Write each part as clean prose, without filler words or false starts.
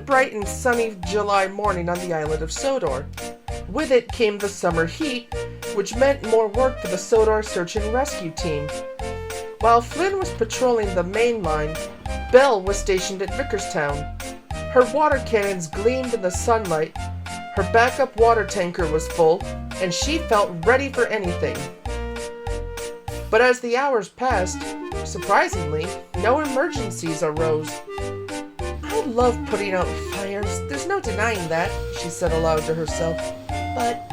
bright and sunny July morning on the island of Sodor. With it came the summer heat, which meant more work for the Sodor search and rescue team. While Flynn was patrolling the main line, Belle was stationed at Vicarstown. Her water cannons gleamed in the sunlight, her backup water tanker was full, and she felt ready for anything. But as the hours passed, surprisingly, no emergencies arose. "I love putting out fires, there's no denying that," she said aloud to herself. "But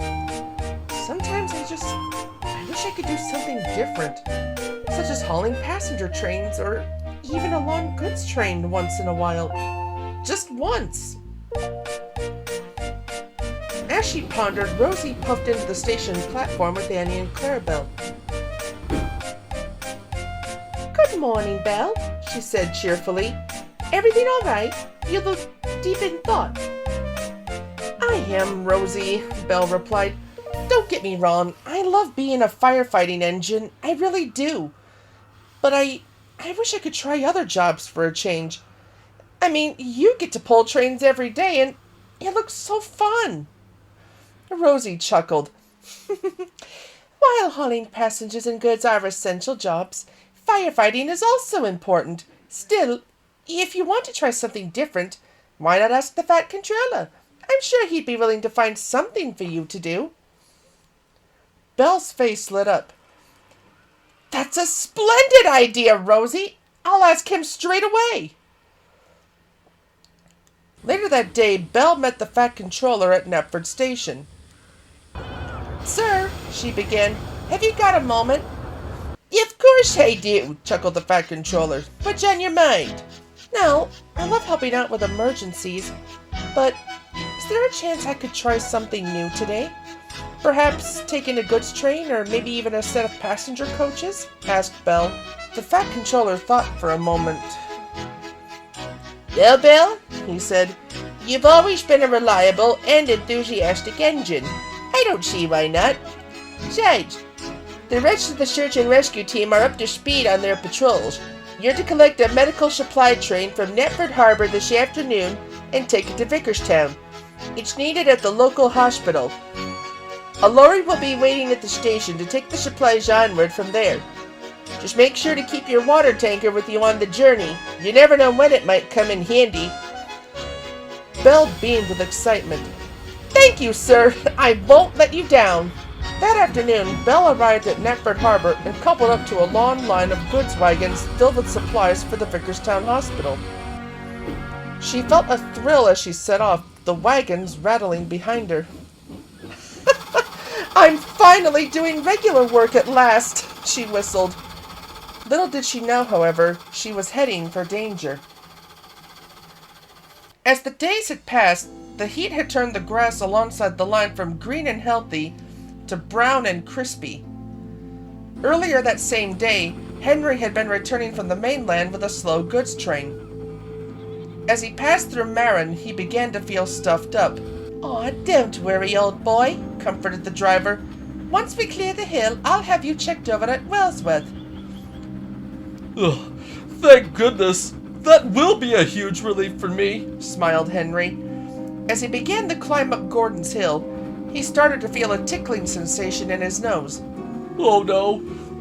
sometimes I wish I could do something different, such as hauling passenger trains or even a long goods train once in a while. Just once." As she pondered, Rosie puffed into the station platform with Annie and Clarabelle. "Good morning, Belle," she said cheerfully. "Everything all right? You look deep in thought." "I am, Rosie," Belle replied. "Don't get me wrong, I love being a firefighting engine, I really do. But I wish I could try other jobs for a change. I mean, you get to pull trains every day, and it looks so fun." Rosie chuckled. "While hauling passengers and goods are essential jobs, firefighting is also important. Still, if you want to try something different, why not ask the Fat Controller? I'm sure he'd be willing to find something for you to do." Belle's face lit up. "That's a splendid idea, Rosie! I'll ask him straight away." Later that day, Belle met the Fat Controller at Knepford Station. "Sir," she began, "have you got a moment?" "Of course I do," chuckled the Fat Controller. "What's on your mind?" "Now, I love helping out with emergencies, but is there a chance I could try something new today? Perhaps taking a goods train, or maybe even a set of passenger coaches?" asked Belle. The Fat Controller thought for a moment. "Well, Belle," he said, "you've always been a reliable and enthusiastic engine. I don't see why not. Besides, the rest of the search and rescue team are up to speed on their patrols. You're to collect a medical supply train from Knepford Harbor this afternoon and take it to Vicarstown. It's needed at the local hospital. A lorry will be waiting at the station to take the supplies onward from there. Just make sure to keep your water tanker with you on the journey. You never know when it might come in handy." Belle beamed with excitement. "Thank you, sir. I won't let you down." That afternoon, Belle arrived at Knepford Harbor and coupled up to a long line of goods wagons filled with supplies for the Vicarstown Hospital. She felt a thrill as she set off, the wagons rattling behind her. "I'm finally doing regular work at last," she whistled. Little did she know, however, she was heading for danger. As the days had passed, the heat had turned the grass alongside the line from green and healthy to brown and crispy. Earlier that same day, Henry had been returning from the mainland with a slow goods train. As he passed through Marin, he began to feel stuffed up. "Aw, don't worry, old boy," comforted the driver. "Once we clear the hill, I'll have you checked over at Wellsworth." "Ugh, thank goodness. That will be a huge relief for me," smiled Henry. As he began to climb up Gordon's Hill, he started to feel a tickling sensation in his nose. "Oh no,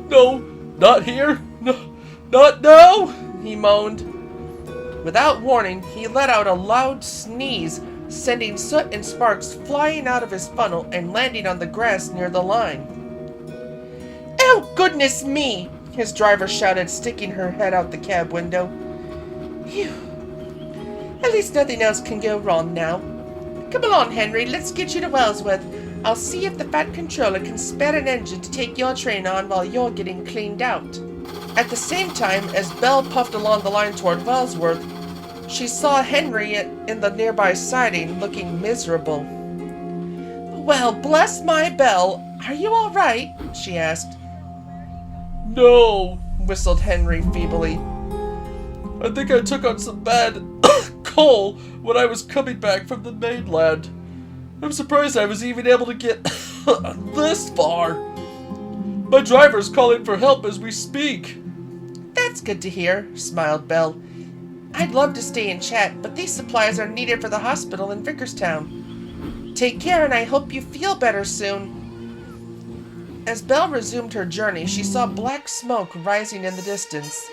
no, not here, no, not now," he moaned. Without warning, he let out a loud sneeze, sending soot and sparks flying out of his funnel and landing on the grass near the line. "Oh, goodness me!" his driver shouted, sticking her head out the cab window. "Phew. At least nothing else can go wrong now. Come along, Henry, let's get you to Wellsworth. I'll see if the Fat Controller can spare an engine to take your train on while you're getting cleaned out." At the same time, as Belle puffed along the line toward Wellsworth, she saw Henry in the nearby siding, looking miserable. "Well, bless my Belle, are you all right?" she asked. "No," whistled Henry feebly. "I think I took on some bad coal when I was coming back from the mainland. I'm surprised I was even able to get this far. My driver's calling for help as we speak." "That's good to hear," smiled Belle. I'd love to stay and chat, but these supplies are needed for the hospital in Vicarstown. Take care, and I hope you feel better soon. As Belle resumed her journey, she saw black smoke rising in the distance.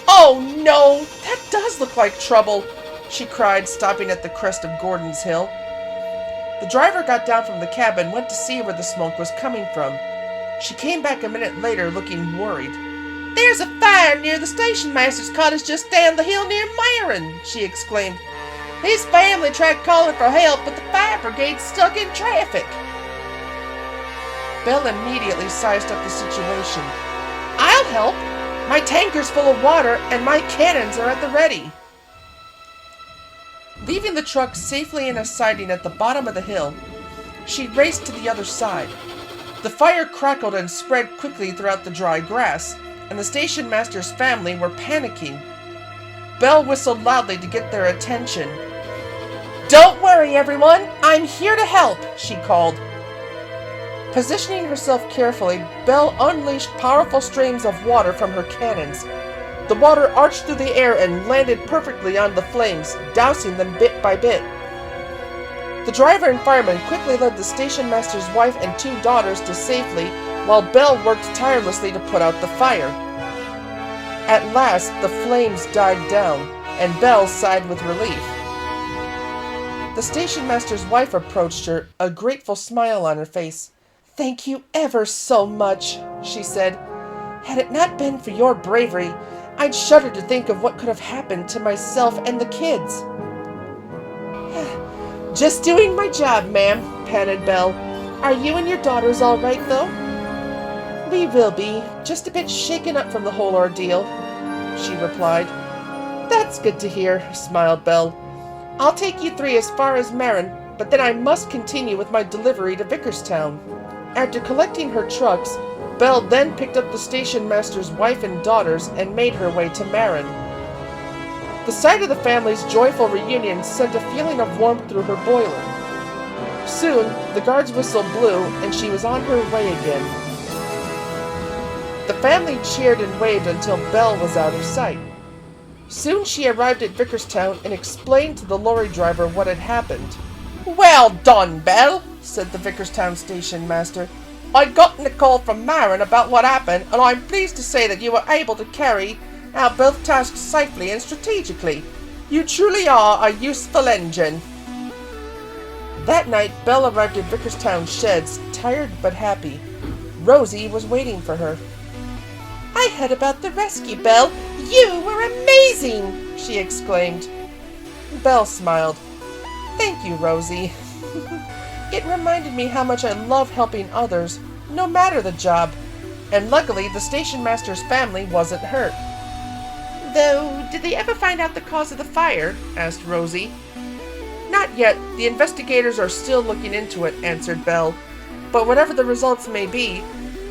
Oh no, that does look like trouble, she cried, stopping at the crest of Gordon's Hill. The driver got down from the cab and went to see where the smoke was coming from. She came back a minute later looking worried. There's a fire near the station master's cottage just down the hill near Myron, she exclaimed. His family tried calling for help, but the fire brigade's stuck in traffic. Belle immediately sized up the situation. I'll help. My tanker's full of water and my cannons are at the ready. Leaving the truck safely in a siding at the bottom of the hill, she raced to the other side. The fire crackled and spread quickly throughout the dry grass, and the station master's family were panicking. Belle whistled loudly to get their attention. Don't worry, everyone! I'm here to help, she called. Positioning herself carefully, Belle unleashed powerful streams of water from her cannons. The water arched through the air and landed perfectly on the flames, dousing them bit by bit. The driver and fireman quickly led the station master's wife and 2 daughters to safety, while Belle worked tirelessly to put out the fire. At last, the flames died down, and Belle sighed with relief. The station master's wife approached her, a grateful smile on her face. Thank you ever so much, she said. Had it not been for your bravery, I'd shudder to think of what could have happened to myself and the kids. Just doing my job, ma'am, panted Belle. Are you and your daughters all right, though? We will be, just a bit shaken up from the whole ordeal, she replied. That's good to hear, smiled Belle. I'll take you 3 as far as Marin, but then I must continue with my delivery to Vicarstown. After collecting her trucks, Belle then picked up the station master's wife and daughters and made her way to Marin. The sight of the family's joyful reunion sent a feeling of warmth through her boiler. Soon, the guard's whistle blew, and she was on her way again. The family cheered and waved until Belle was out of sight. Soon she arrived at Vicarstown and explained to the lorry driver what had happened. Well done, Belle, said the Vicarstown station master. I'd gotten a call from Marin about what happened, and I'm pleased to say that you were able to carry out both tasks safely and strategically. You truly are a useful engine. That night, Belle arrived at Vicarstown sheds, tired but happy. Rosie was waiting for her. I heard about the rescue, Belle. You were amazing, she exclaimed. Belle smiled. Thank you, Rosie. It reminded me how much I love helping others, no matter the job. And luckily, the station master's family wasn't hurt. Though, did they ever find out the cause of the fire? Asked Rosie. Not yet. The investigators are still looking into it, answered Belle. But whatever the results may be,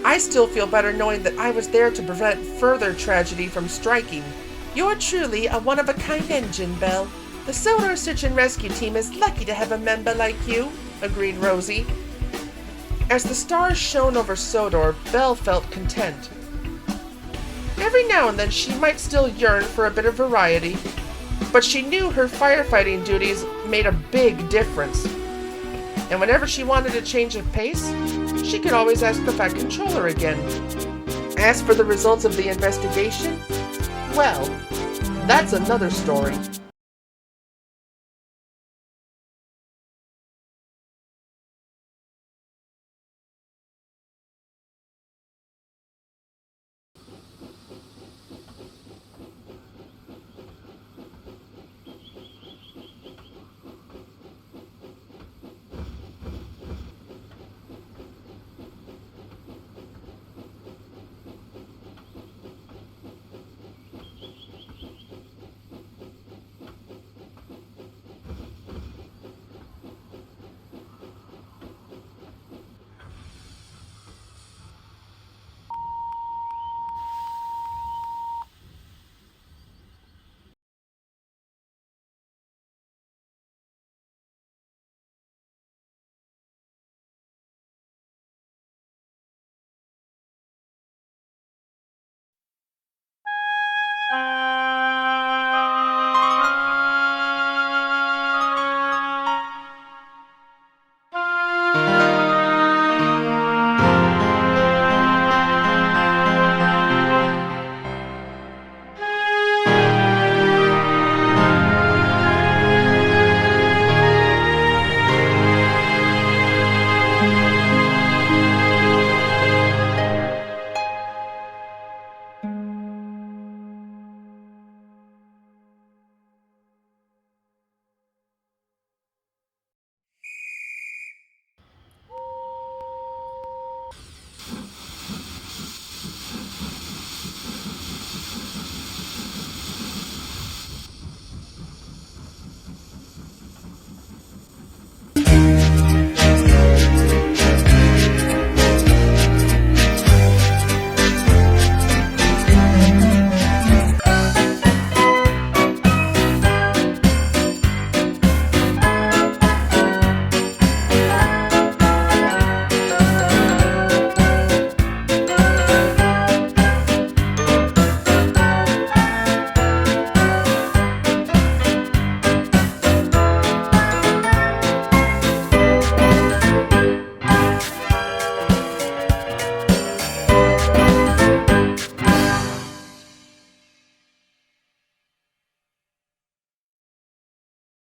I still feel better knowing that I was there to prevent further tragedy from striking. You're truly a one-of-a-kind engine, Belle. The Solar Search and Rescue Team is lucky to have a member like you, agreed Rosie. As the stars shone over Sodor, Belle felt content. Every now and then she might still yearn for a bit of variety, but she knew her firefighting duties made a big difference. And whenever she wanted a change of pace, she could always ask the Fat Controller again. As for the results of the investigation, well, that's another story.